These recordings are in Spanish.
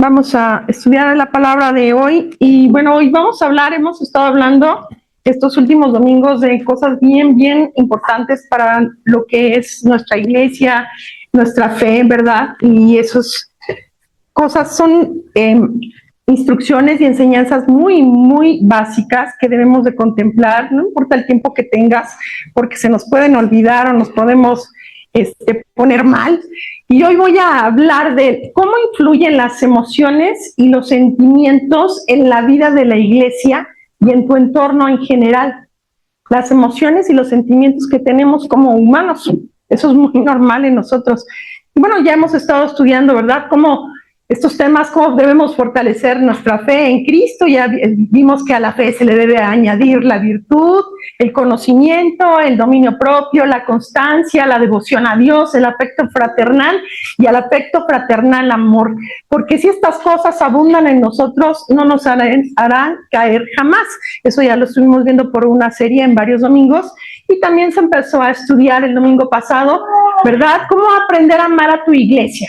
Vamos a estudiar la palabra de hoy y bueno, hoy vamos a hablar, hemos estado hablando estos últimos domingos de cosas bien importantes para lo que es nuestra iglesia, nuestra fe, ¿verdad? Y esas cosas son instrucciones y enseñanzas muy básicas que debemos de contemplar, no importa el tiempo que tengas, porque se nos pueden olvidar o nos podemos poner mal. Y hoy voy a hablar de cómo influyen las emociones y los sentimientos en la vida de la iglesia y en tu entorno en general. Las emociones y los sentimientos que tenemos como humanos, eso es muy normal en nosotros. Y bueno, ya hemos estado estudiando, ¿verdad?, cómo estos temas, cómo debemos fortalecer nuestra fe en Cristo. Ya vimos que a la fe se le debe añadir la virtud, el conocimiento, el dominio propio, la constancia, la devoción a Dios, el afecto fraternal y al afecto fraternal amor. Porque si estas cosas abundan en nosotros, no nos harán caer jamás. Eso ya lo estuvimos viendo por una serie en varios domingos. Y también se empezó a estudiar el domingo pasado, ¿verdad?, cómo aprender a amar a tu iglesia.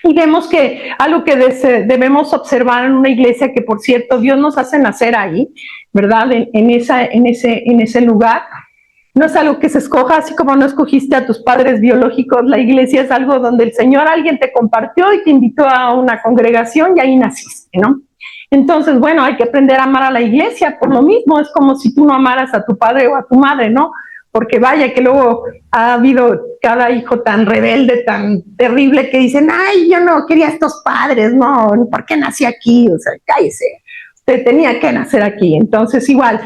Y vemos que algo que debemos observar en una iglesia, que por cierto Dios nos hace nacer ahí, ¿verdad?, en ese lugar. No es algo que se escoja, así como no escogiste a tus padres biológicos. La iglesia es algo donde el Señor, alguien te compartió y te invitó a una congregación y ahí naciste, ¿no? Entonces, bueno, hay que aprender a amar a la iglesia. Por lo mismo, es como si tú no amaras a tu padre o a tu madre, ¿no? Porque vaya que luego ha habido cada hijo tan rebelde, tan terrible, que dicen, ay, yo no quería a estos padres, no, ¿por qué nací aquí? O sea, cállese, usted tenía que nacer aquí. Entonces, igual.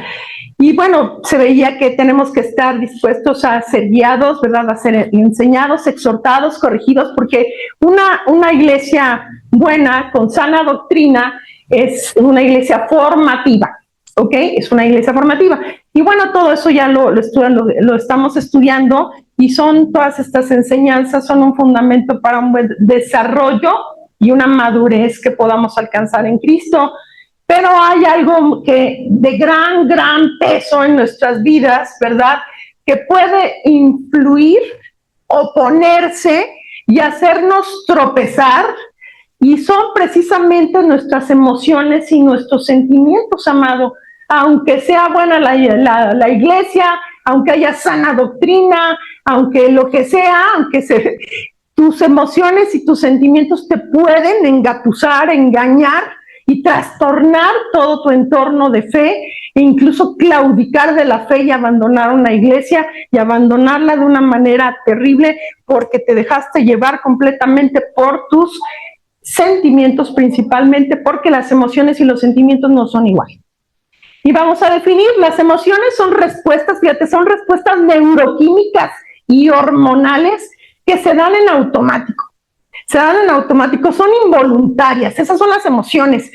Y bueno, se veía que tenemos que estar dispuestos a ser guiados, ¿verdad?, a ser enseñados, exhortados, corregidos, porque una iglesia buena, con sana doctrina, es una iglesia formativa. ¿Ok? Es una iglesia formativa. Y bueno, todo eso ya lo estamos estudiando, y son todas estas enseñanzas, son un fundamento para un buen desarrollo y una madurez que podamos alcanzar en Cristo. Pero hay algo que de gran peso en nuestras vidas, ¿verdad?, que puede influir, oponerse y hacernos tropezar, y son precisamente nuestras emociones y nuestros sentimientos, amado. Aunque sea buena la iglesia, aunque haya sana doctrina, aunque lo que sea, tus emociones y tus sentimientos te pueden engatusar, engañar y trastornar todo tu entorno de fe, e incluso claudicar de la fe y abandonar una iglesia, y abandonarla de una manera terrible, porque te dejaste llevar completamente por tus sentimientos, principalmente porque las emociones y los sentimientos no son iguales. Y vamos a definir, las emociones son respuestas, fíjate, son respuestas neuroquímicas y hormonales que se dan en automático. Se dan en automático, son involuntarias, esas son las emociones.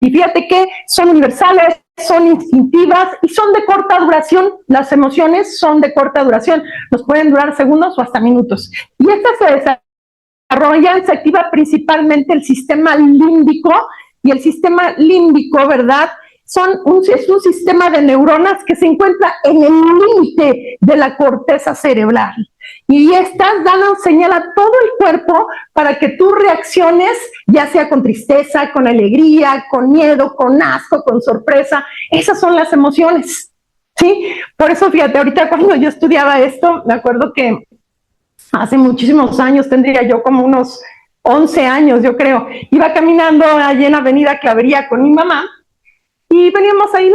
Y fíjate que son universales, son instintivas y son de corta duración. Las emociones son de corta duración, nos pueden durar segundos o hasta minutos. Y estas se activa principalmente el sistema límbico, y el sistema límbico, ¿verdad?, es un sistema de neuronas que se encuentra en el límite de la corteza cerebral. Y estas dan señal a todo el cuerpo para que tú reacciones, ya sea con tristeza, con alegría, con miedo, con asco, con sorpresa. Esas son las emociones, ¿sí? Por eso, fíjate, ahorita cuando yo estudiaba esto, me acuerdo que hace muchísimos años, tendría yo como unos 11 años, yo creo, iba caminando allí en Avenida Clavería con mi mamá, y veníamos ahí,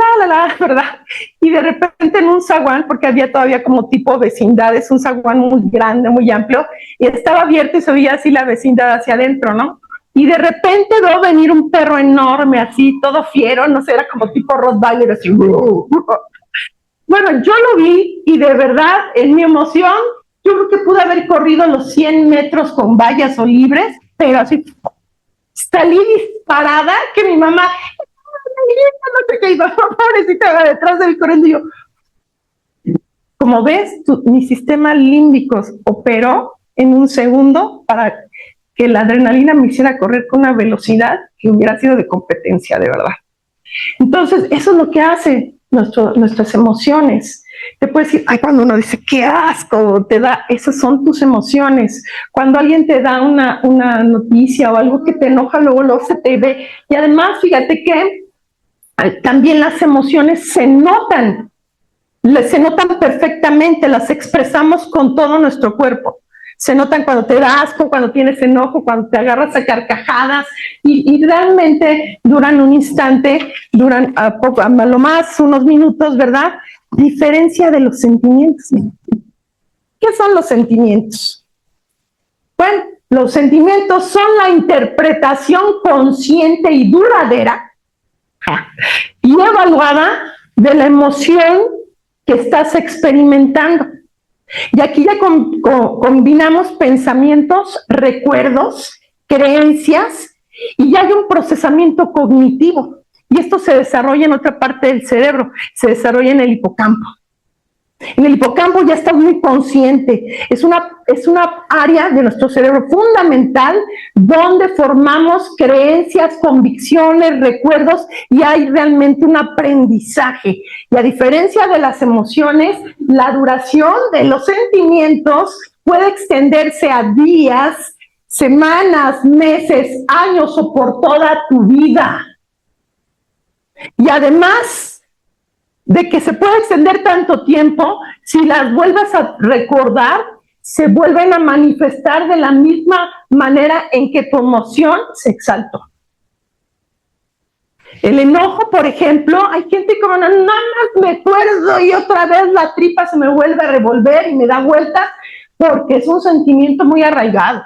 ¿verdad? Y de repente en un zaguán, porque había todavía como tipo vecindades, un zaguán muy grande, muy amplio, y estaba abierto y se veía así la vecindad hacia adentro, ¿no? Y de repente veo venir un perro enorme, así, todo fiero, no sé, era como tipo Rottweiler, así. Bueno, yo lo vi, y de verdad, en mi emoción, yo creo que pude haber corrido los 100 metros con vallas o libres, pero así, salí disparada, que mi mamá, no sé qué, iba, pobrecita, detrás de mí corriendo, y yo, como ves, mi sistema límbico operó en un segundo para que la adrenalina me hiciera correr con una velocidad que hubiera sido de competencia, de verdad. Entonces, eso es lo que hace nuestras emociones. Te puede decir, ay, cuando uno dice, qué asco, te da, esas son tus emociones. Cuando alguien te da una noticia o algo que te enoja, luego se te ve. Y además, fíjate que también las emociones se notan perfectamente, las expresamos con todo nuestro cuerpo. Se notan cuando te da asco, cuando tienes enojo, cuando te agarras a carcajadas y realmente duran un instante, duran a lo más unos minutos, ¿verdad? Diferencia de los sentimientos. ¿Qué son los sentimientos? Bueno, los sentimientos son la interpretación consciente y duradera y evaluada de la emoción que estás experimentando. Y aquí ya combinamos pensamientos, recuerdos, creencias, y ya hay un procesamiento cognitivo. Y esto se desarrolla en otra parte del cerebro, se desarrolla en el hipocampo. En el hipocampo ya estás muy consciente, es una área de nuestro cerebro fundamental donde formamos creencias, convicciones, recuerdos y hay realmente un aprendizaje. Y a diferencia de las emociones, la duración de los sentimientos puede extenderse a días, semanas, meses, años o por toda tu vida. Y además de que se puede extender tanto tiempo, si las vuelves a recordar, se vuelven a manifestar de la misma manera en que tu emoción se exaltó. El enojo, por ejemplo, hay gente que nada más me acuerdo y otra vez la tripa se me vuelve a revolver y me da vueltas porque es un sentimiento muy arraigado.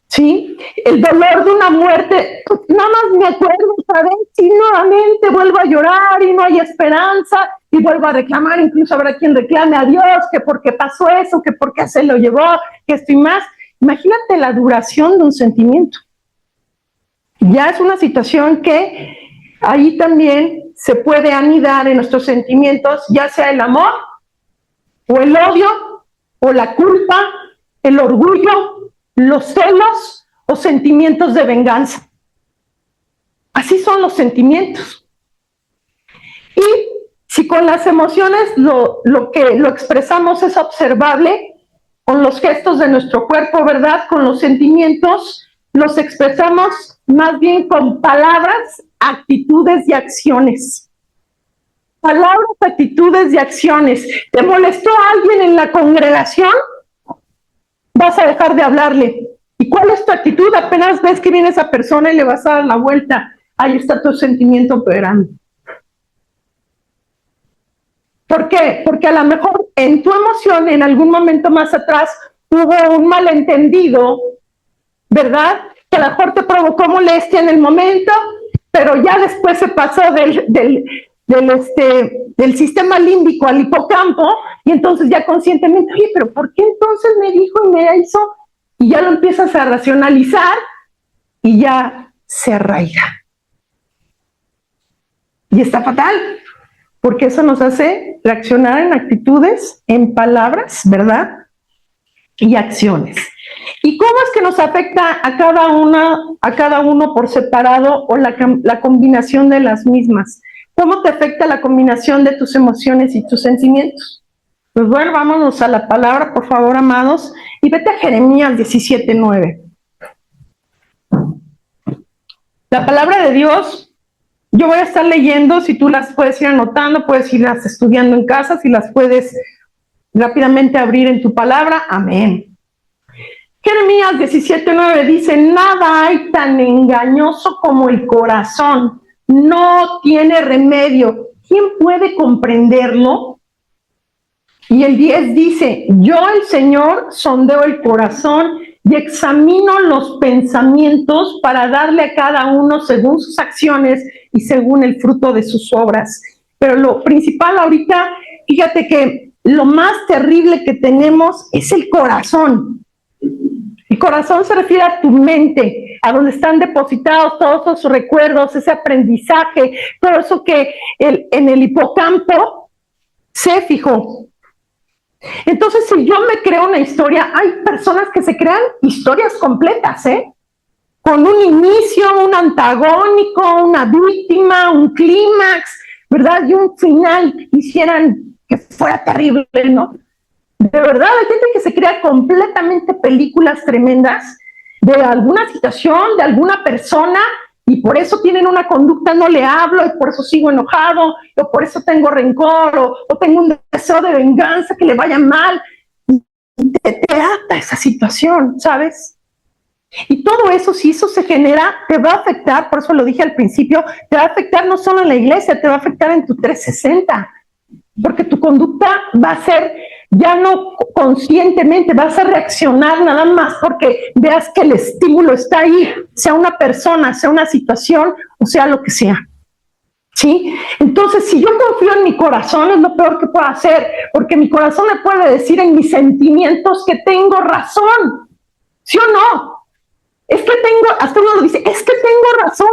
¿Sí? El dolor de una muerte, nada más me acuerdo otra vez y nuevamente vuelvo a llorar y no hay esperanza y vuelvo a reclamar, incluso habrá quien reclame a Dios que por qué pasó eso, que por qué se lo llevó, que esto y más. Imagínate la duración de un sentimiento. Ya es una situación que ahí también se puede anidar en nuestros sentimientos, ya sea el amor o el odio o la culpa, el orgullo, los celos o sentimientos de venganza. Así son los sentimientos. Y si con las emociones lo expresamos es observable, con los gestos de nuestro cuerpo, ¿verdad? Con los sentimientos los expresamos más bien con palabras, actitudes y acciones. Palabras, actitudes y acciones. ¿Te molestó a alguien en la congregación? Vas a dejar de hablarle. ¿Y cuál es tu actitud? Apenas ves que viene esa persona y le vas a dar la vuelta. Ahí está tu sentimiento operando. ¿Por qué? Porque a lo mejor en tu emoción, en algún momento más atrás, hubo un malentendido, ¿verdad? Que a lo mejor te provocó molestia en el momento, pero ya después se pasó del sistema límbico al hipocampo, y entonces ya conscientemente, oye, pero ¿por qué entonces me dijo y me hizo? Y ya lo empiezas a racionalizar y ya se arraiga. Y está fatal, porque eso nos hace reaccionar en actitudes, en palabras, ¿verdad? Y acciones. ¿Y cómo es que nos afecta a cada uno por separado o la combinación de las mismas? ¿Cómo te afecta la combinación de tus emociones y tus sentimientos? Pues bueno, vámonos a la palabra, por favor, amados, y vete a Jeremías 17:9. La palabra de Dios, yo voy a estar leyendo, si tú las puedes ir anotando, puedes irlas estudiando en casa, si las puedes rápidamente abrir en tu palabra, amén. Jeremías 17:9 dice, nada hay tan engañoso como el corazón, no tiene remedio. ¿Quién puede comprenderlo? Y el 10 dice, yo el Señor sondeo el corazón y examino los pensamientos para darle a cada uno según sus acciones y según el fruto de sus obras. Pero lo principal ahorita, fíjate que lo más terrible que tenemos es el corazón. El corazón se refiere a tu mente, a donde están depositados todos esos recuerdos, ese aprendizaje, todo eso que en el hipocampo se fijó. Entonces, si yo me creo una historia, hay personas que se crean historias completas, con un inicio, un antagónico, una víctima, un clímax, ¿verdad? Y un final. Hicieran que fuera terrible, ¿no? De verdad, hay gente que se crea completamente películas tremendas de alguna situación, de alguna persona, y por eso tienen una conducta, no le hablo, y por eso sigo enojado, o por eso tengo rencor, o tengo un deseo de venganza, que le vaya mal. Y te ata esa situación, ¿sabes? Y todo eso, si eso se genera, te va a afectar, por eso lo dije al principio, te va a afectar no solo en la iglesia, te va a afectar en tu 360, porque tu conducta va a ser, ya no conscientemente, vas a reaccionar nada más porque veas que el estímulo está ahí, sea una persona, sea una situación, o sea lo que sea. ¿Sí? Entonces, si yo confío en mi corazón, es lo peor que puedo hacer, porque mi corazón me puede decir en mis sentimientos que tengo razón, ¿sí o no? Es que tengo, hasta uno lo dice, es que tengo razón,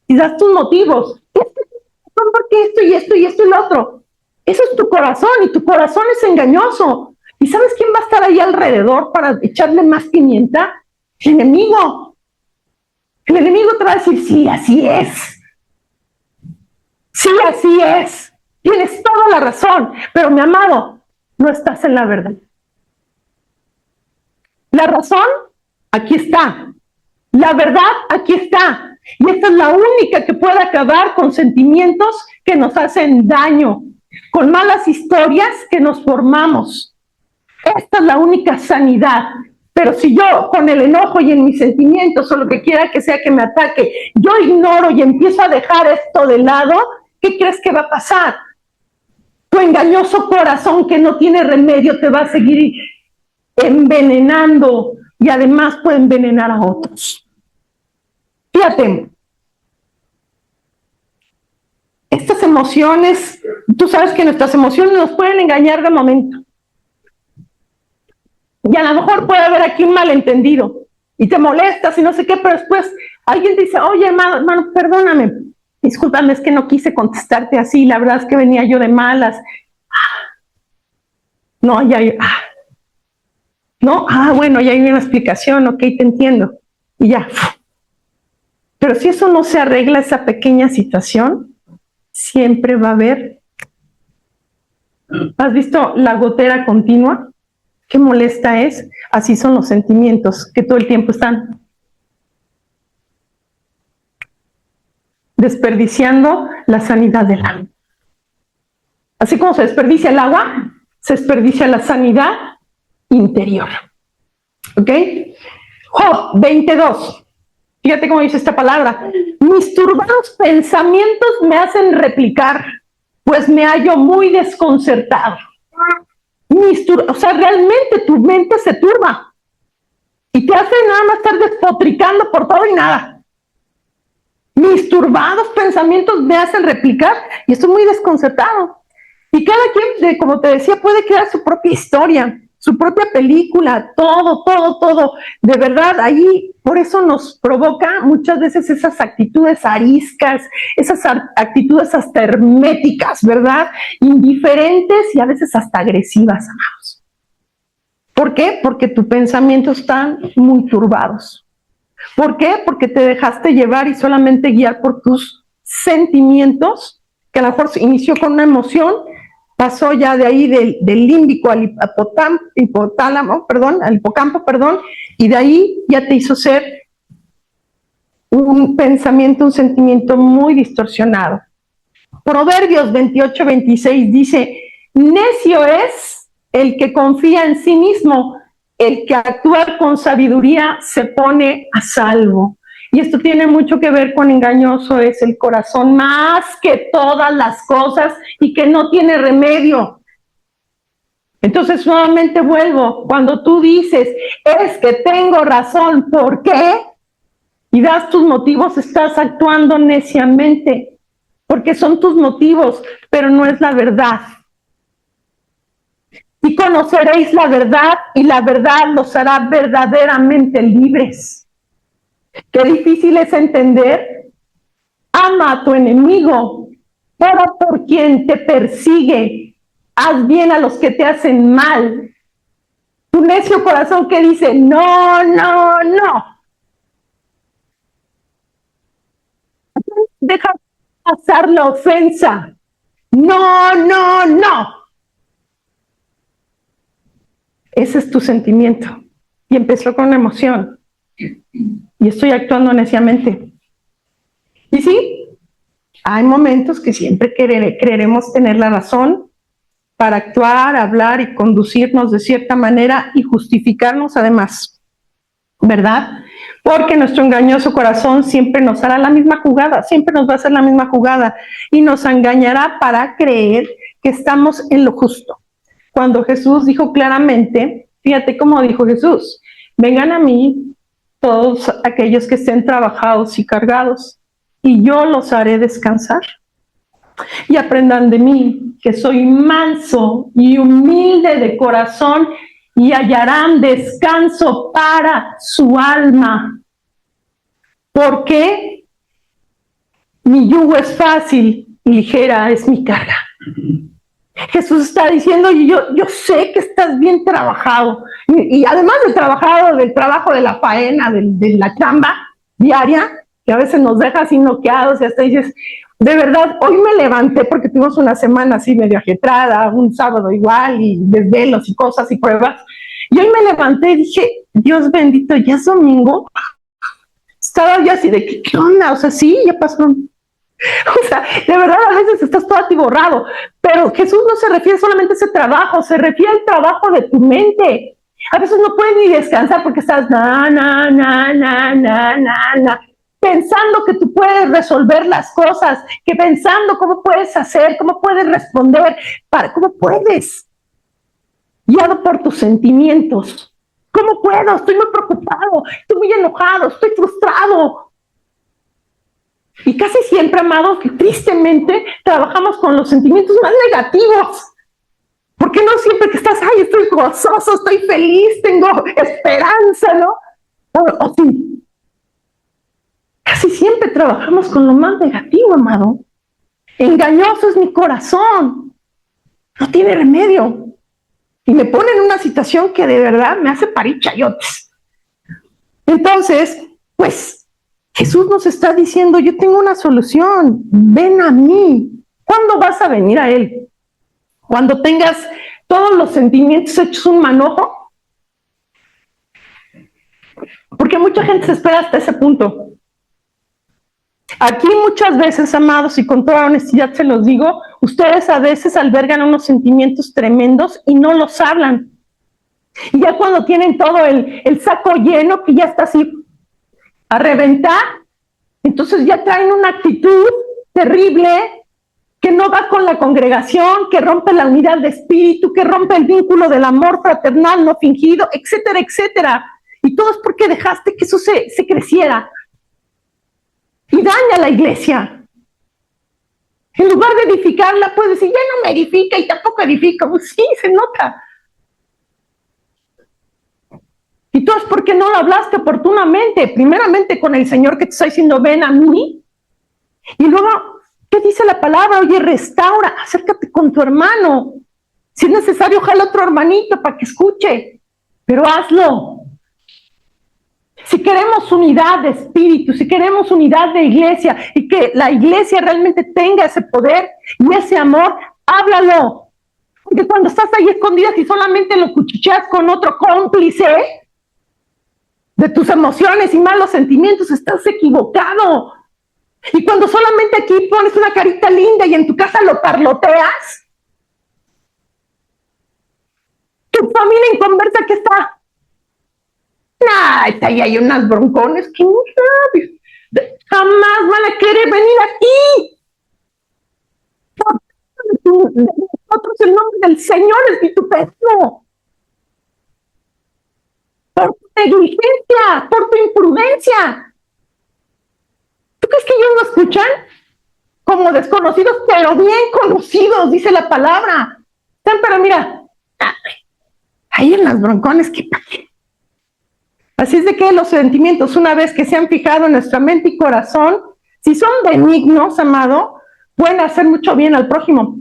y das tus motivos, es que tengo porque esto y esto y esto y lo otro. Eso es tu corazón, y tu corazón es engañoso. ¿Y sabes quién va a estar ahí alrededor para echarle más pimienta? El enemigo. El enemigo te va a decir, sí, así es. Sí, así es. Tienes toda la razón, pero mi amado, no estás en la verdad. La razón, aquí está. La verdad, aquí está. Y esta es la única que puede acabar con sentimientos que nos hacen daño, con malas historias que nos formamos. Esta es la única sanidad. Pero si yo, con el enojo y en mis sentimientos, o lo que quiera que sea que me ataque, yo ignoro y empiezo a dejar esto de lado, ¿qué crees que va a pasar? Tu engañoso corazón que no tiene remedio te va a seguir envenenando, y además puede envenenar a otros. Fíjate, estas emociones, tú sabes que nuestras emociones nos pueden engañar de momento. Y a lo mejor puede haber aquí un malentendido y te molestas y no sé qué, pero después alguien dice, oye, hermano, perdóname, discúlpame, es que no quise contestarte así, la verdad es que venía yo de malas. No, ya, no, bueno, ya hay una explicación, ok, te entiendo. Y ya. Pero si eso no se arregla, esa pequeña situación, siempre va a haber. ¿Has visto la gotera continua? Qué molesta es. Así son los sentimientos que todo el tiempo están desperdiciando la sanidad del alma. Así como se desperdicia el agua, se desperdicia la sanidad interior. ¿Ok? Job 22. Fíjate cómo dice esta palabra. Mis turbados pensamientos me hacen replicar, pues me hallo muy desconcertado. O sea, realmente tu mente se turba y te hace nada más estar despotricando por todo y nada. Mis turbados pensamientos me hacen replicar y estoy muy desconcertado. Y cada quien, como te decía, puede crear su propia historia, su propia película, todo. De verdad, ahí por eso nos provoca muchas veces esas actitudes ariscas, esas actitudes hasta herméticas, ¿verdad? Indiferentes y a veces hasta agresivas, amados. ¿Por qué? Porque tus pensamientos están muy turbados. ¿Por qué? Porque te dejaste llevar y solamente guiar por tus sentimientos, que a lo mejor inició con una emoción, pasó ya de ahí del límbico al hipocampo, y de ahí ya te hizo ser un pensamiento, un sentimiento muy distorsionado. Proverbios 28-26 dice, necio es el que confía en sí mismo, el que actúa con sabiduría se pone a salvo. Y esto tiene mucho que ver con engañoso es el corazón más que todas las cosas y que no tiene remedio. Entonces nuevamente vuelvo, cuando tú dices, es que tengo razón, ¿por qué? Y das tus motivos, estás actuando neciamente, porque son tus motivos, pero no es la verdad. Y conoceréis la verdad, y la verdad los hará verdaderamente libres. Qué difícil es entender. Ama a tu enemigo, ora por quien te persigue, haz bien a los que te hacen mal. Tu necio corazón que dice, no. Deja pasar la ofensa. No, no, no. Ese es tu sentimiento. Y empezó con una emoción. Y estoy actuando neciamente. Y sí, hay momentos que siempre creeremos tener la razón para actuar, hablar y conducirnos de cierta manera y justificarnos además, ¿verdad? Porque nuestro engañoso corazón siempre nos hará la misma jugada, siempre nos va a hacer la misma jugada y nos engañará para creer que estamos en lo justo. Cuando Jesús dijo claramente, fíjate cómo dijo Jesús, vengan a mí todos aquellos que estén trabajados y cargados, y yo los haré descansar. Y aprendan de mí, que soy manso y humilde de corazón, y hallarán descanso para su alma. Porque mi yugo es fácil y ligera es mi carga. Jesús está diciendo, yo sé que estás bien trabajado. Y además del trabajo de la faena, de la chamba diaria, que a veces nos deja así noqueados y hasta dices, de verdad, hoy me levanté porque tuvimos una semana así medio ajetrada, un sábado igual, y desvelos y cosas y pruebas. Y hoy me levanté y dije, Dios bendito, ya es domingo. Estaba yo así de, ¿qué onda? O sea, sí, ya pasaron. O sea, de verdad a veces estás todo atiborrado, pero Jesús no se refiere solamente a ese trabajo, se refiere al trabajo de tu mente. A veces no puedes ni descansar porque estás pensando que tú puedes resolver las cosas, que pensando cómo puedes hacer, cómo puedes responder, cómo puedes, guiado por tus sentimientos. ¿Cómo puedo? Estoy muy preocupado, estoy muy enojado, estoy frustrado. Y casi siempre, amados, que tristemente trabajamos con los sentimientos más negativos. Porque no siempre que estás, ay, estoy gozoso, estoy feliz, tengo esperanza, ¿no? O sí. Casi siempre trabajamos con lo más negativo, amado. Engañoso es mi corazón. No tiene remedio. Y me pone en una situación que de verdad me hace parir chayotes. Entonces, pues, Jesús nos está diciendo, yo tengo una solución, ven a mí. ¿Cuándo vas a venir a Él? Cuando tengas todos los sentimientos hechos un manojo. Porque mucha gente se espera hasta ese punto. Aquí muchas veces, amados, y con toda honestidad se los digo, ustedes a veces albergan unos sentimientos tremendos y no los hablan. Y ya cuando tienen todo el saco lleno, que ya está así a reventar, entonces ya traen una actitud terrible que no va con la congregación, que rompe la unidad de espíritu, que rompe el vínculo del amor fraternal no fingido, etcétera, etcétera. Y todo es porque dejaste que eso se creciera. Y daña a la iglesia. En lugar de edificarla, puedes decir, ya no me edifica y tampoco edifica. Pues sí, se nota. Y todo es porque no lo hablaste oportunamente. Primeramente con el Señor que te está diciendo, ven a mí. Y luego, ¿qué dice la palabra? Oye, restaura, acércate con tu hermano. Si es necesario, ojalá otro hermanito para que escuche. Pero hazlo. Si queremos unidad de espíritu, si queremos unidad de iglesia y que la iglesia realmente tenga ese poder y ese amor, háblalo. Porque cuando estás ahí escondida y solamente lo cuchicheas con otro cómplice de tus emociones y malos sentimientos, estás equivocado. Y cuando solamente aquí pones una carita linda y en tu casa lo parloteas, tu familia en conversa que está... Ahí hay unas broncones que no sabes. Jamás van a querer venir aquí. Nosotros el nombre del Señor es vitupero. Por tu negligencia, por tu imprudencia. ¿Tú crees que ellos no escuchan? Como desconocidos, pero bien conocidos, dice la palabra. Pero mira, hay unas broncones que... Así es de que los sentimientos, una vez que se han fijado en nuestra mente y corazón, si son benignos, amado, pueden hacer mucho bien al prójimo.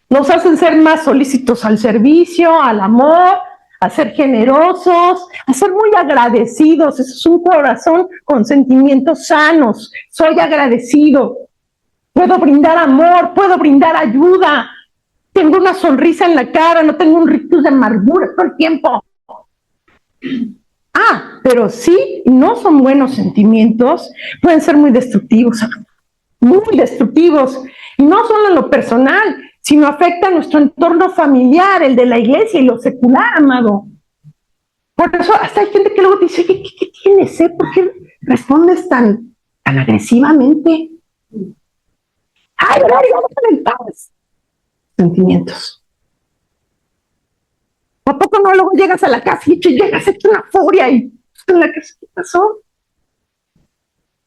Nos hacen ser más solícitos al servicio, al amor, a ser generosos, a ser muy agradecidos. Eso es un corazón con sentimientos sanos. Soy agradecido. puedo brindar amor, puedo brindar ayuda, tengo una sonrisa en la cara, no tengo un rictus de amargura todo el tiempo. Pero sí, no son buenos sentimientos, pueden ser muy destructivos, y no solo en lo personal, sino afecta a nuestro entorno familiar, el de la iglesia y lo secular, amado. Por eso hasta hay gente que luego dice, ¿qué tienes? ¿Por qué respondes tan agresivamente? ¡Ay, vamos en paz! Sentimientos. ¿A poco no luego llegas a la casa y llegas hecho una furia y en la casa qué pasó?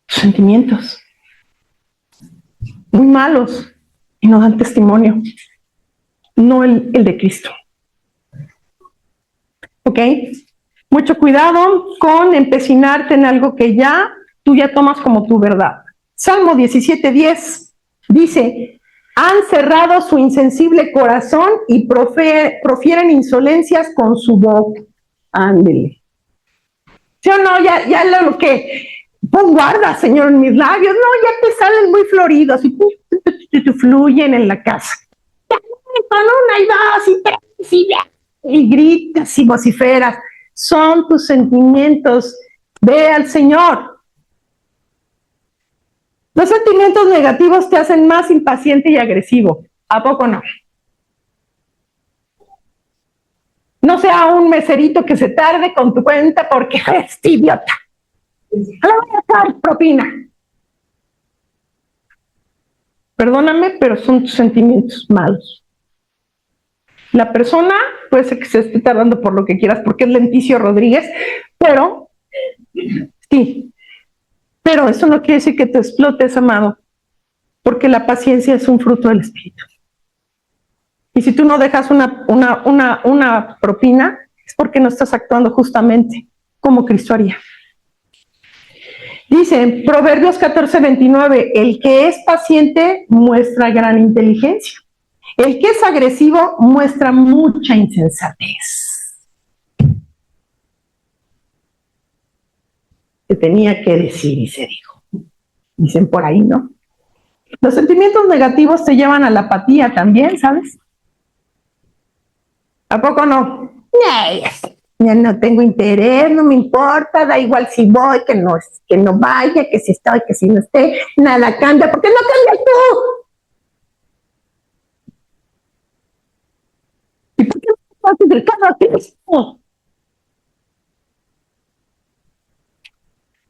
Sentimientos muy malos y no dan testimonio, no el de Cristo. ¿Ok? Mucho cuidado con empecinarte en algo que tú ya tomas como tu verdad. Salmo 17:10 dice, han cerrado su insensible corazón y profieren insolencias con su boca. Ándele. ¿Sí o no? Ya lo que pon guarda, Señor, en mis labios. No, ya te salen muy floridos y fluyen en la casa. Con una y dos y tres y gritas y vociferas. Son tus sentimientos. Ve al Señor. Los sentimientos negativos te hacen más impaciente y agresivo. ¿A poco no? No sea un meserito que se tarde con tu cuenta porque es idiota. Le voy a dar propina. Perdóname, pero son tus sentimientos malos. La persona puede ser que se esté tardando por lo que quieras porque es Lenticio Rodríguez, pero sí. Pero eso no quiere decir que te explotes, amado, porque la paciencia es un fruto del Espíritu. Y si tú no dejas una propina, es porque no estás actuando justamente como Cristo haría. Dice Proverbios 14:29, el que es paciente muestra gran inteligencia. El que es agresivo muestra mucha insensatez. Se tenía que decir y se dijo. Dicen por ahí, ¿no? Los sentimientos negativos te llevan a la apatía también, ¿sabes? ¿A poco no? Ya no tengo interés, no me importa, da igual si voy, que no vaya, que si estoy, que si no esté, nada cambia, porque no cambias tú. ¿Y por qué no estás acercando a Cristo?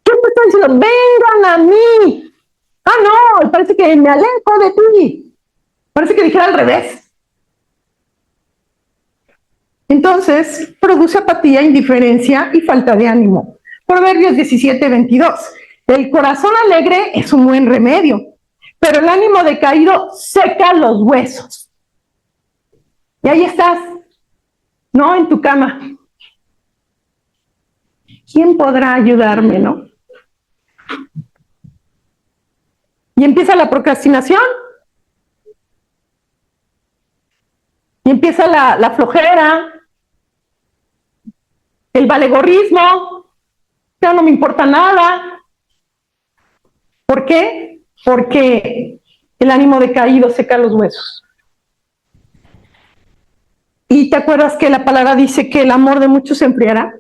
¿Qué me están diciendo? Vengan a mí. No, parece que me alejo de ti. Parece que dijera al revés. Entonces, produce apatía, indiferencia y falta de ánimo. Proverbios 17:22. El corazón alegre es un buen remedio, pero el ánimo decaído seca los huesos. Y ahí estás, ¿no? En tu cama. ¿Quién podrá ayudarme, no? Y empieza la procrastinación. Y empieza la flojera, el valegorrismo, ya no me importa nada. ¿Por qué? Porque el ánimo decaído seca los huesos. ¿Y te acuerdas que la palabra dice que el amor de muchos se enfriará?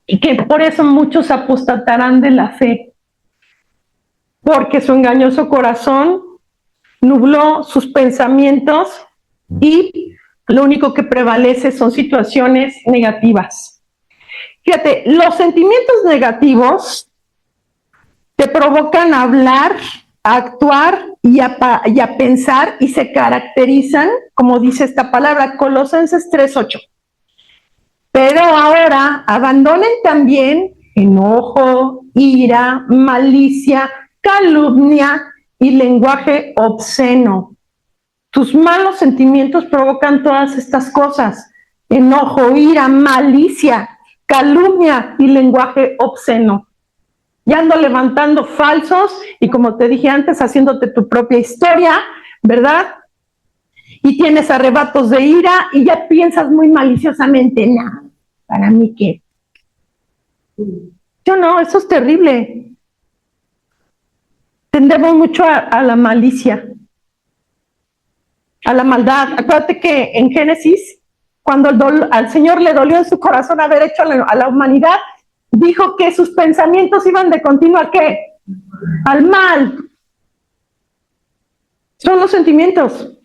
Y que por eso muchos apostatarán de la fe. Porque su engañoso corazón nubló sus pensamientos y lo único que prevalece son situaciones negativas. Fíjate, los sentimientos negativos te provocan a hablar, a actuar y a pensar y se caracterizan, como dice esta palabra, Colosenses 3:8. Pero ahora abandonen también enojo, ira, malicia, calumnia y lenguaje obsceno. Tus malos sentimientos provocan todas estas cosas: enojo, ira, malicia, calumnia y lenguaje obsceno. Y ando levantando falsos y, como te dije antes, haciéndote tu propia historia, ¿verdad? Y tienes arrebatos de ira y ya piensas muy maliciosamente, no, ¿para mí qué? Yo no, eso es terrible. Tendemos mucho a la malicia, a la maldad. Acuérdate que en Génesis, cuando al Señor le dolió en su corazón haber hecho a la humanidad, dijo que sus pensamientos iban de continuo ¿a qué? Al mal. Son los sentimientos.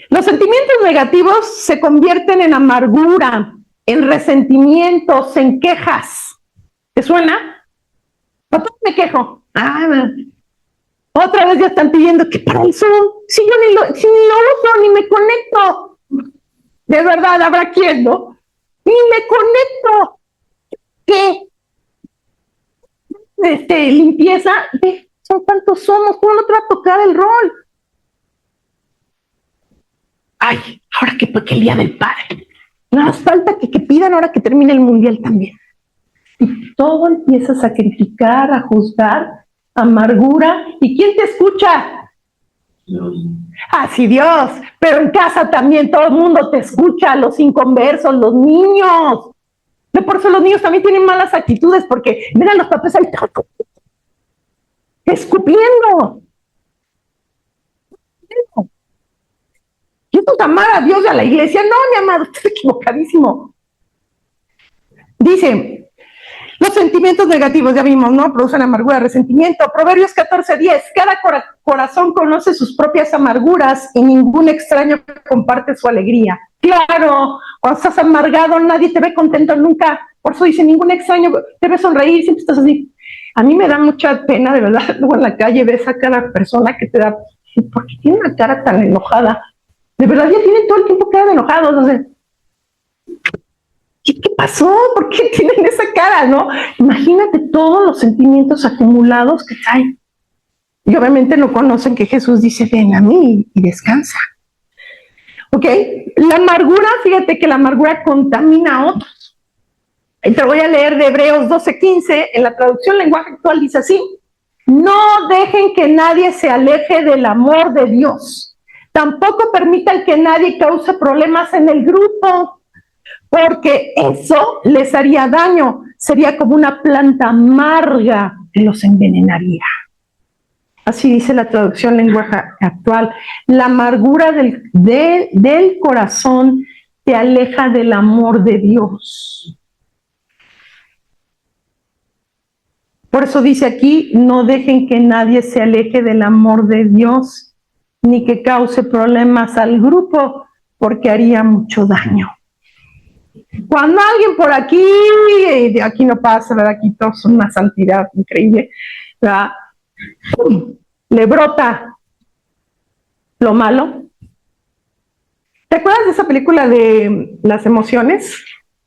Los sentimientos negativos se convierten en amargura, en resentimientos, en quejas. ¿Te suena? ¿Por qué me quejo? Otra vez ya están pidiendo que para el Zoom, si yo ni lo uso, ni me conecto. De verdad, habrá quien, ¿no? Ni me conecto. ¿Qué? Limpieza. Son cuántos somos, ¿cómo no te va a tocar el rol? Ay, ahora que el Día del Padre. No nos falta que pidan ahora que termine el Mundial también. Y todo empieza a sacrificar, a juzgar, amargura. ¿Y quién te escucha? Dios. Ah, sí, Dios. Pero en casa también todo el mundo te escucha, los inconversos, los niños. De por eso los niños también tienen malas actitudes, porque ven a los papás ahí escupiendo. ¿Y esto es amar a Dios y a la iglesia? No, mi amado, estás equivocadísimo. Dice, los sentimientos negativos, ya vimos, ¿no? Producen amargura, resentimiento. Proverbios 14:10, cada corazón conoce sus propias amarguras y ningún extraño comparte su alegría. Claro, cuando estás amargado nadie te ve contento nunca. Por eso dice, ningún extraño te ve sonreír, siempre estás así. A mí me da mucha pena, de verdad, luego en la calle ves a cada persona que te da, ¿por qué tiene una cara tan enojada? De verdad ya tienen todo el tiempo cara de enojados, entonces, ¿qué pasó? ¿Por qué tienen esa cara, no? Imagínate todos los sentimientos acumulados que traen. Y obviamente no conocen que Jesús dice, ven a mí y descansa. ¿Ok? La amargura, fíjate que la amargura contamina a otros. Y te voy a leer de Hebreos 12:15, en la traducción lenguaje actual dice así, no dejen que nadie se aleje del amor de Dios. Tampoco permitan que nadie cause problemas en el grupo, porque eso les haría daño. Sería como una planta amarga que los envenenaría. Así dice la traducción lenguaje actual. La amargura del corazón te aleja del amor de Dios. Por eso dice aquí, no dejen que nadie se aleje del amor de Dios, ni que cause problemas al grupo, porque haría mucho daño. Cuando alguien por aquí, de aquí no pasa, ¿verdad? Aquí todos son una santidad increíble, ¿verdad? Le brota lo malo. ¿Te acuerdas de esa película de las emociones?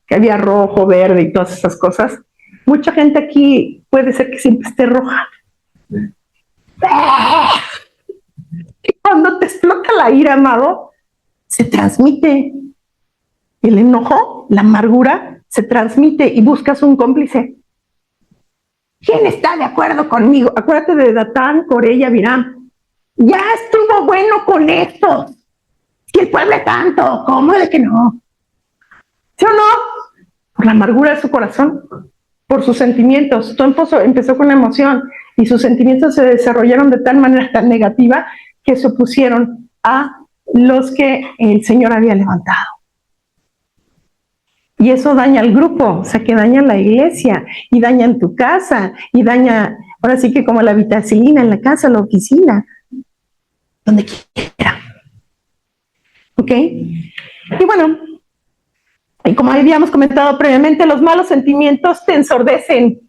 Que había rojo, verde y todas esas cosas. Mucha gente aquí puede ser que siempre esté roja. Sí. Y cuando te explota la ira, amado, se transmite. El enojo, la amargura, se transmite y buscas un cómplice. ¿Quién está de acuerdo conmigo? Acuérdate de Datán, Coré, Abiram. Ya estuvo bueno con esto. Si el pueblo es tanto, ¿cómo de que no? ¿Sí o no? Por la amargura de su corazón, por sus sentimientos. Todo empezó con la emoción y sus sentimientos se desarrollaron de tal manera tan negativa que se opusieron a los que el Señor había levantado. Y eso daña al grupo, o sea que daña la iglesia, y daña en tu casa, y daña, ahora sí que como la vitacilina en la casa, la oficina, donde quiera. ¿Ok? Y bueno, y como habíamos comentado previamente, los malos sentimientos te ensordecen.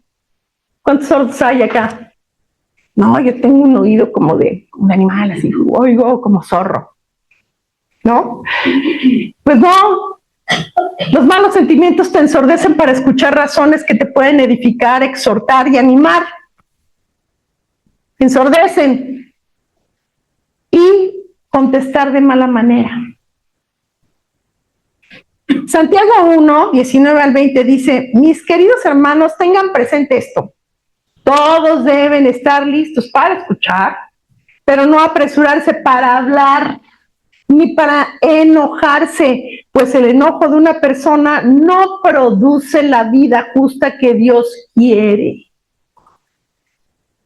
¿Cuántos sordos hay acá? No, yo tengo un oído como de un animal, así, oigo como zorro. ¿No? Pues no. Los malos sentimientos te ensordecen para escuchar razones que te pueden edificar, exhortar y animar. Ensordecen. Y contestar de mala manera. Santiago 1, 19 al 20 dice, mis queridos hermanos, tengan presente esto. Todos deben estar listos para escuchar, pero no apresurarse para hablar ni para enojarse, pues el enojo de una persona no produce la vida justa que Dios quiere.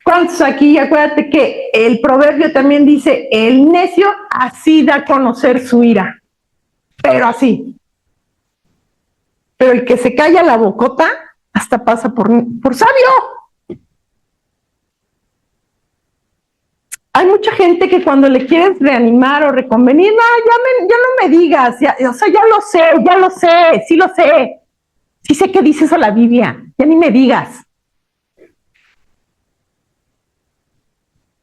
¿Cuántos aquí? Acuérdate que el proverbio también dice, el necio así da a conocer su ira, pero así. Pero el que se calla la bocota hasta pasa por sabio. Hay mucha gente que cuando le quieres reanimar o reconvenir, no, ya no me digas, o sea, ya lo sé, sí lo sé. Sí sé que dice eso la Biblia, ya ni me digas.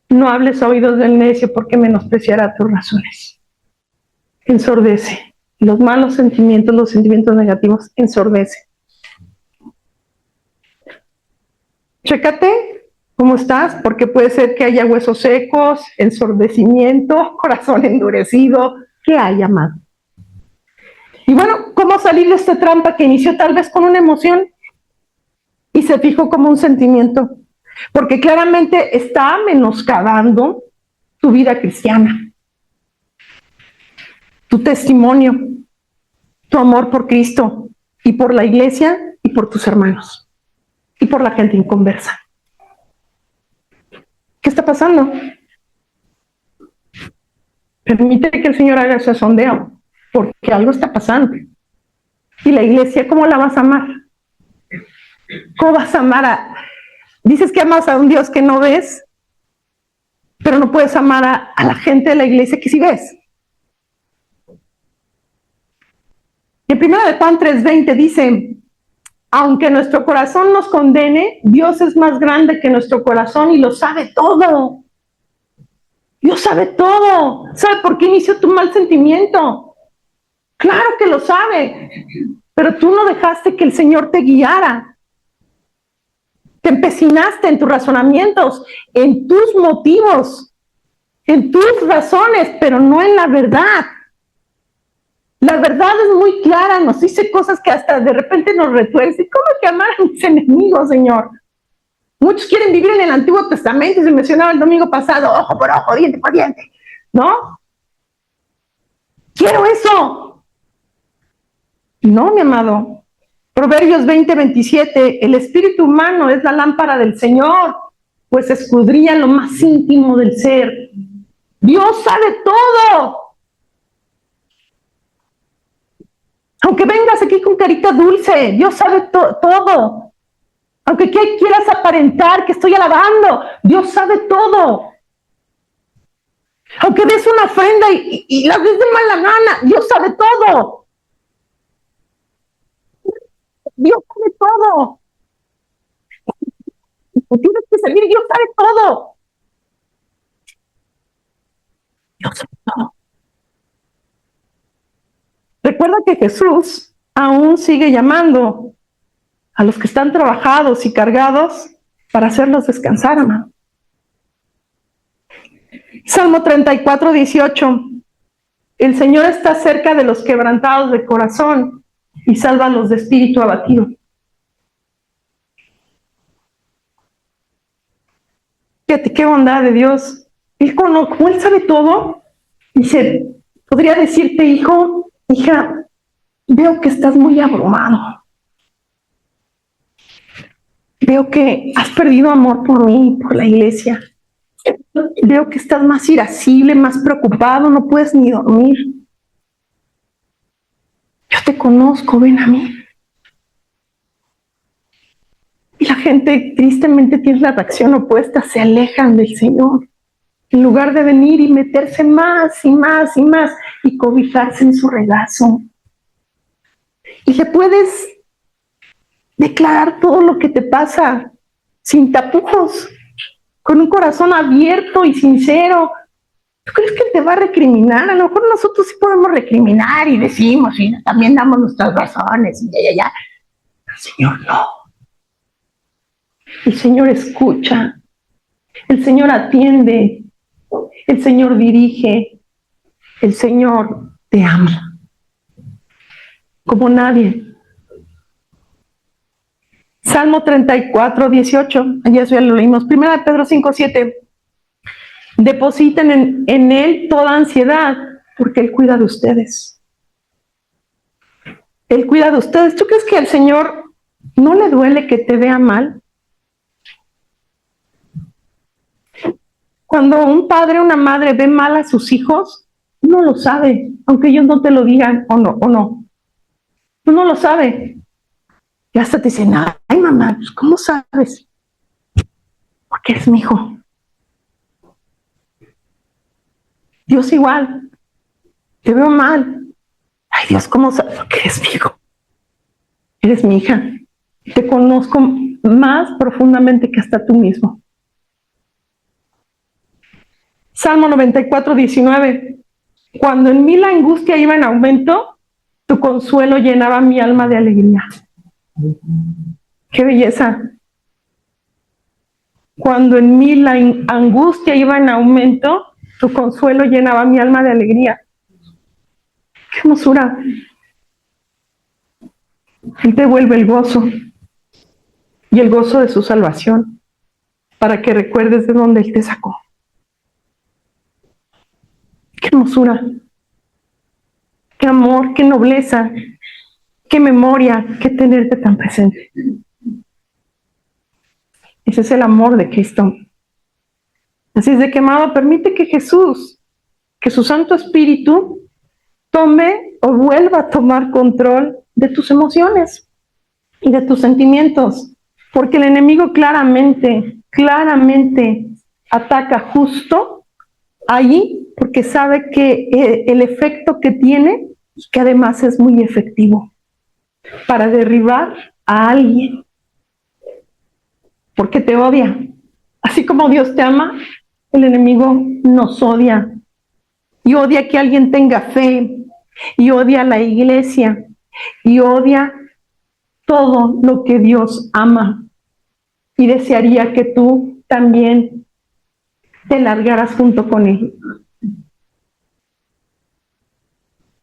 No hables a oídos del necio porque menospreciará tus razones. Ensordece. Los malos sentimientos, los sentimientos negativos, ensordece. Chécate cómo estás, porque puede ser que haya huesos secos, ensordecimiento, corazón endurecido, que haya más. Y bueno, ¿cómo salir de esta trampa que inició tal vez con una emoción y se fijó como un sentimiento? Porque claramente está menoscabando tu vida cristiana, tu testimonio, tu amor por Cristo y por la iglesia y por tus hermanos y por la gente inconversa. ¿Qué está pasando? Permite que el Señor haga ese sondeo, porque algo está pasando. Y la iglesia, ¿cómo la vas a amar? ¿Cómo vas a amar a... Dices que amas a un Dios que no ves, pero no puedes amar a la gente de la iglesia que sí ves. En 1 de Juan 3:20 dice, aunque nuestro corazón nos condene, Dios es más grande que nuestro corazón y lo sabe todo. Dios sabe todo. ¿Sabe por qué inició tu mal sentimiento? Claro que lo sabe, pero tú no dejaste que el Señor te guiara. Te empecinaste en tus razonamientos, en tus motivos, en tus razones, pero no en la verdad. La verdad es muy clara, nos dice cosas que hasta de repente nos retuerce. ¿Cómo que amar a mis enemigos, Señor? Muchos quieren vivir en el Antiguo Testamento, y se mencionaba el domingo pasado, ojo por ojo, diente por diente, ¿no? Quiero eso. No, mi amado. Proverbios 20:27, el espíritu humano es la lámpara del Señor, pues escudriña lo más íntimo del ser. Dios sabe todo. Aunque vengas aquí con carita dulce, Dios sabe todo. Aunque quieras aparentar que estoy alabando, Dios sabe todo. Aunque des una ofrenda y la des de mala gana, Dios sabe todo. Dios sabe todo. Tienes que servir, Dios sabe todo. Dios sabe todo. Recuerda que Jesús aún sigue llamando a los que están trabajados y cargados para hacerlos descansar, hermano. Salmo 34:18. El Señor está cerca de los quebrantados de corazón y salva a los de espíritu abatido. Fíjate qué bondad de Dios. Él, como Él sabe todo, dice, podría decirte, hijo, hija, veo que estás muy abrumado. Veo que has perdido amor por mí, por la iglesia. Veo que estás más irascible, más preocupado, no puedes ni dormir. Yo te conozco, ven a mí. Y la gente tristemente tiene la reacción opuesta, se alejan del Señor. En lugar de venir y meterse más y más y más y cobijarse en su regazo. Y le puedes declarar todo lo que te pasa sin tapujos, con un corazón abierto y sincero. ¿Tú crees que te va a recriminar? A lo mejor nosotros sí podemos recriminar y decimos y también damos nuestras razones y ya. El Señor no. El Señor escucha. El Señor atiende. El Señor dirige. El Señor te ama. Como nadie. Salmo 34:18. Ayer ya lo leímos. 1 Pedro 5:7. Depositen en Él toda ansiedad, porque Él cuida de ustedes. Él cuida de ustedes. ¿Tú crees que al Señor no le duele que te vea mal? Cuando un padre o una madre ve mal a sus hijos, uno lo sabe, aunque ellos no te lo digan o no. Uno lo sabe. Y hasta te dicen, ay mamá, pues, ¿cómo sabes? Porque eres mi hijo. Dios igual. Te veo mal. Ay Dios, ¿cómo sabes? Porque eres mi hijo. Eres mi hija. Te conozco más profundamente que hasta tú mismo. Salmo 94, 19. Cuando en mí la angustia iba en aumento, tu consuelo llenaba mi alma de alegría. ¡Qué belleza! Cuando en mí la angustia iba en aumento, tu consuelo llenaba mi alma de alegría. ¡Qué hermosura! Él te vuelve el gozo y el gozo de su salvación para que recuerdes de dónde Él te sacó. ¡Qué hermosura! ¡Qué amor! ¡Qué nobleza! ¡Qué memoria! ¡Qué tenerte tan presente! Ese es el amor de Cristo. Así es de que, amado, permite que Jesús, que su Santo Espíritu, tome o vuelva a tomar control de tus emociones y de tus sentimientos. Porque el enemigo claramente ataca justo allí, porque sabe que el efecto que tiene, que además es muy efectivo, para derribar a alguien. Porque te odia. Así como Dios te ama, el enemigo nos odia. Y odia que alguien tenga fe. Y odia a la iglesia. Y odia todo lo que Dios ama. Y desearía que tú también te largaras junto con Él.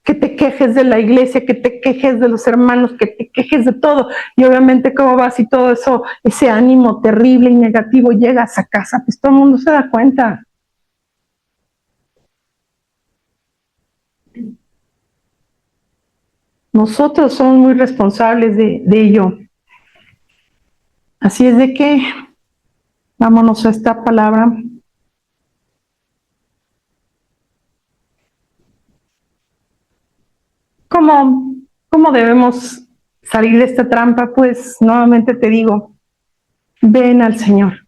Que te quejes de la iglesia, que te quejes de los hermanos, que te quejes de todo. Y obviamente cómo vas y todo eso, ese ánimo terrible y negativo, llegas a casa, pues todo el mundo se da cuenta. Nosotros somos muy responsables de ello. Así es de que vámonos a esta palabra. ¿Cómo debemos salir de esta trampa? Pues nuevamente te digo, ven al Señor.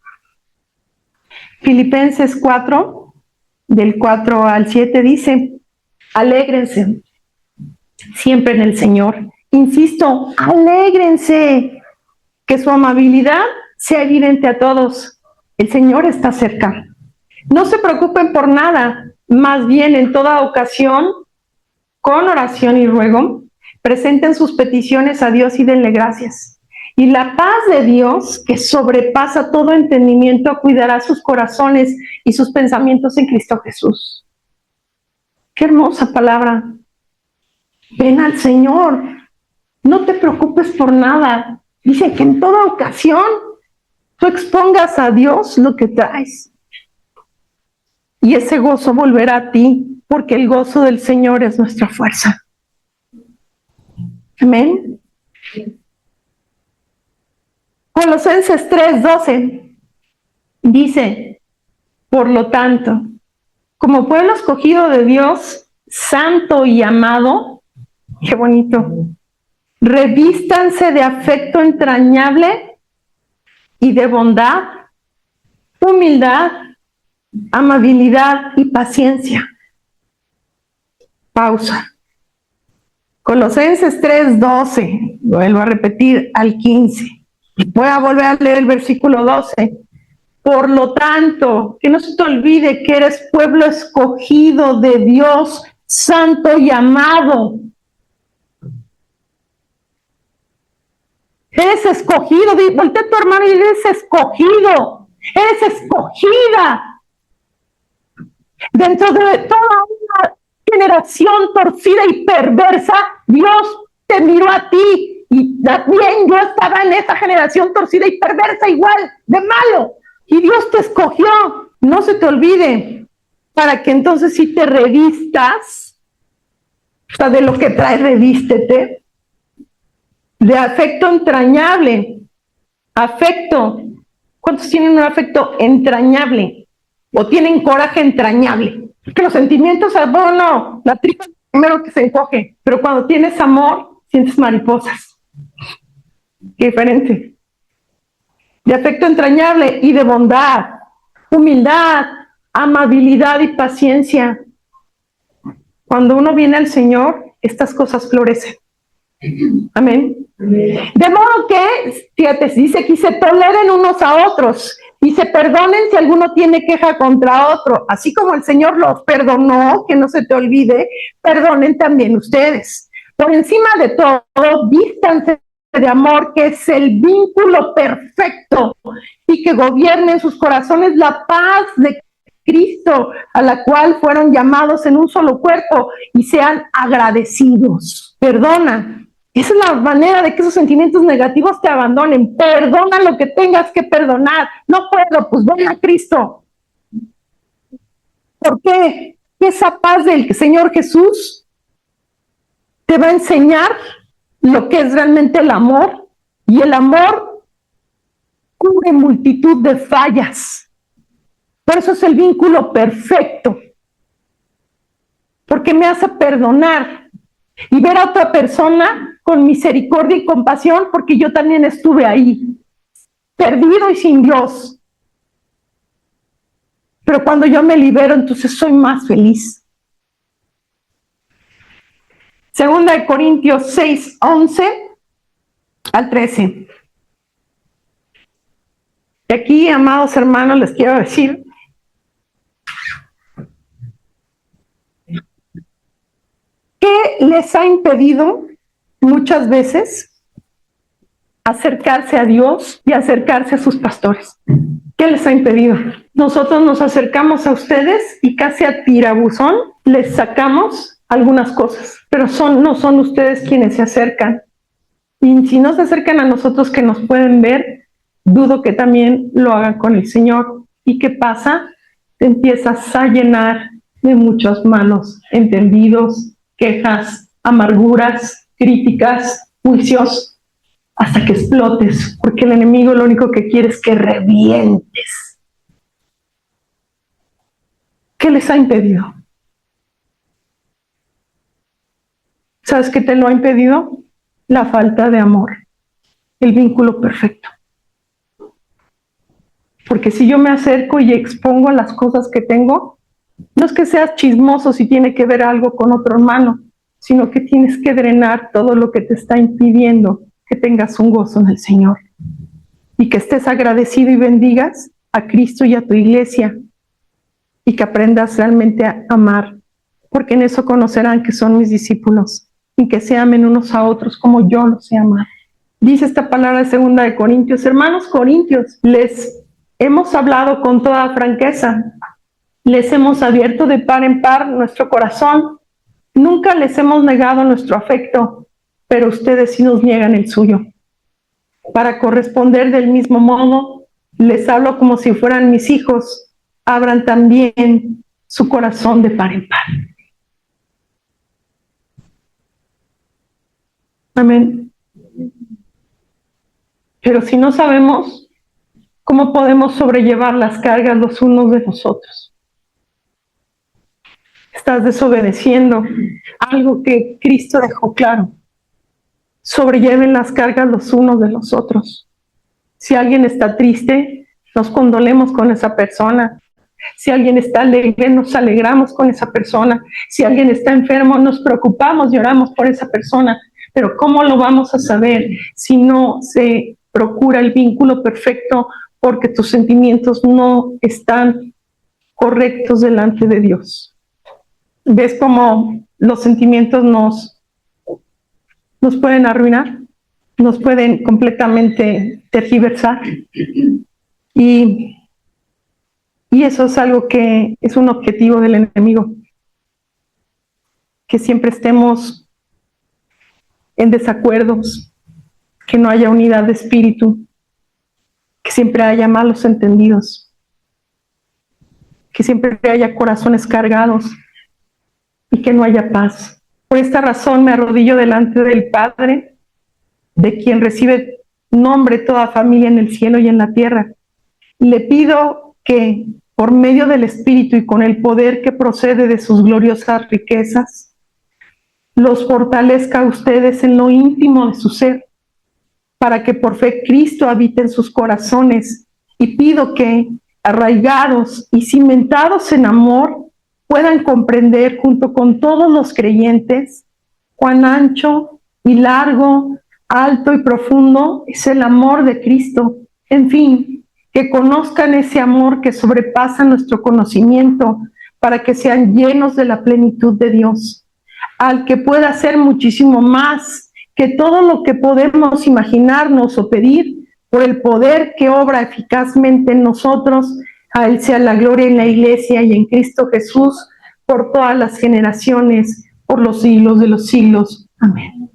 Filipenses 4, del 4 al 7 dice, alégrense siempre en el Señor. Insisto, alégrense, que su amabilidad sea evidente a todos. El Señor está cerca. No se preocupen por nada, más bien en toda ocasión, con oración y ruego, presenten sus peticiones a Dios y denle gracias. Y la paz de Dios, que sobrepasa todo entendimiento, cuidará sus corazones y sus pensamientos en Cristo Jesús. Qué hermosa palabra. Ven al Señor. No te preocupes por nada. Dice que en toda ocasión tú expongas a Dios lo que traes. Y ese gozo volverá a ti, porque el gozo del Señor es nuestra fuerza. Amén. Colosenses 3:12 dice, por lo tanto, como pueblo escogido de Dios, santo y amado, qué bonito, revístanse de afecto entrañable y de bondad, humildad, amabilidad y paciencia. Pausa. Colosenses 3:12, vuelvo a repetir, al 15. Voy a volver a leer el versículo 12. Por lo tanto, que no se te olvide que eres pueblo escogido de Dios, santo y amado. Eres escogido, voltea a tu hermano y eres escogido, eres escogida. Dentro de toda una generación torcida y perversa, Dios te miró a ti. Y también yo estaba en esa generación torcida y perversa igual, de malo. Y Dios te escogió, no se te olvide, para que entonces sí te revistas, o sea, de lo que traes, revístete, de afecto entrañable. Afecto. ¿Cuántos tienen un afecto entrañable? o tienen coraje entrañable. Que los sentimientos, bueno, la tripa es lo primero que se encoge, pero cuando tienes amor, sientes mariposas. Qué diferente. De afecto entrañable y de bondad, humildad, amabilidad y paciencia. Cuando uno viene al Señor, estas cosas florecen. Amén. De modo que, fíjate, dice que se toleren unos a otros y se perdonen si alguno tiene queja contra otro. Así como el Señor los perdonó, que no se te olvide, perdonen también ustedes. Por encima de todo, vístanse de amor, que es el vínculo perfecto, y que gobierne en sus corazones la paz de Cristo, a la cual fueron llamados en un solo cuerpo, y sean agradecidos. Perdona. Esa es la manera de que esos sentimientos negativos te abandonen. Perdona lo que tengas que perdonar. No puedo, pues ven a Cristo. ¿Por qué? Esa paz del Señor Jesús te va a enseñar lo que es realmente el amor, y el amor cubre multitud de fallas. Por eso es el vínculo perfecto, porque me hace perdonar y ver a otra persona con misericordia y compasión, porque yo también estuve ahí, perdido y sin Dios. Pero cuando yo me libero, entonces soy más feliz. Segunda de Corintios 6, 11 al 13. Y aquí, amados hermanos, les quiero decir ¿qué les ha impedido muchas veces acercarse a Dios y acercarse a sus pastores? ¿Qué les ha impedido? Nosotros nos acercamos a ustedes y casi a tirabuzón les sacamos algunas cosas, pero no son ustedes quienes se acercan. Y si no se acercan a nosotros que nos pueden ver, dudo que también lo hagan con el Señor. ¿Y qué pasa? Te empiezas a llenar de muchos malos entendidos, quejas, amarguras, críticas, juicios, hasta que explotes, porque el enemigo lo único que quiere es que revientes. ¿Qué les ha impedido? ¿Sabes qué te lo ha impedido? La falta de amor, el vínculo perfecto. Porque si yo me acerco y expongo las cosas que tengo, no es que seas chismoso si tiene que ver algo con otro hermano, sino que tienes que drenar todo lo que te está impidiendo que tengas un gozo en el Señor. Y que estés agradecido y bendigas a Cristo y a tu iglesia. Y que aprendas realmente a amar. Porque en eso conocerán que son mis discípulos. Y que se amen unos a otros como yo los he amado. Dice esta palabra de 2 de Corintios. Hermanos corintios, les hemos hablado con toda franqueza. Les hemos abierto de par en par nuestro corazón. Nunca les hemos negado nuestro afecto, pero ustedes sí nos niegan el suyo. Para corresponder del mismo modo, les hablo como si fueran mis hijos. Abran también su corazón de par en par. Amén. Pero si no sabemos, ¿cómo podemos sobrellevar las cargas los unos de los otros? Estás desobedeciendo algo que Cristo dejó claro. Sobrelleven las cargas los unos de los otros. Si alguien está triste, nos condolemos con esa persona. Si alguien está alegre, nos alegramos con esa persona. Si alguien está enfermo, nos preocupamos y oramos por esa persona. Pero ¿cómo lo vamos a saber si no se procura el vínculo perfecto porque tus sentimientos no están correctos delante de Dios? ¿Ves cómo los sentimientos nos pueden arruinar? Nos pueden completamente tergiversar. Y eso es algo que es un objetivo del enemigo. Que siempre estemos en desacuerdos, que no haya unidad de espíritu, que siempre haya malos entendidos, que siempre haya corazones cargados y que no haya paz. Por esta razón me arrodillo delante del Padre, de quien recibe nombre toda familia en el cielo y en la tierra. Le pido que por medio del Espíritu y con el poder que procede de sus gloriosas riquezas, los fortalezca a ustedes en lo íntimo de su ser, para que por fe Cristo habite en sus corazones, y pido que, arraigados y cimentados en amor, puedan comprender junto con todos los creyentes cuán ancho y largo, alto y profundo es el amor de Cristo. En fin, que conozcan ese amor que sobrepasa nuestro conocimiento, para que sean llenos de la plenitud de Dios, al que pueda hacer muchísimo más que todo lo que podemos imaginarnos o pedir, por el poder que obra eficazmente en nosotros. A Él sea la gloria en la Iglesia y en Cristo Jesús, por todas las generaciones, por los siglos de los siglos. Amén.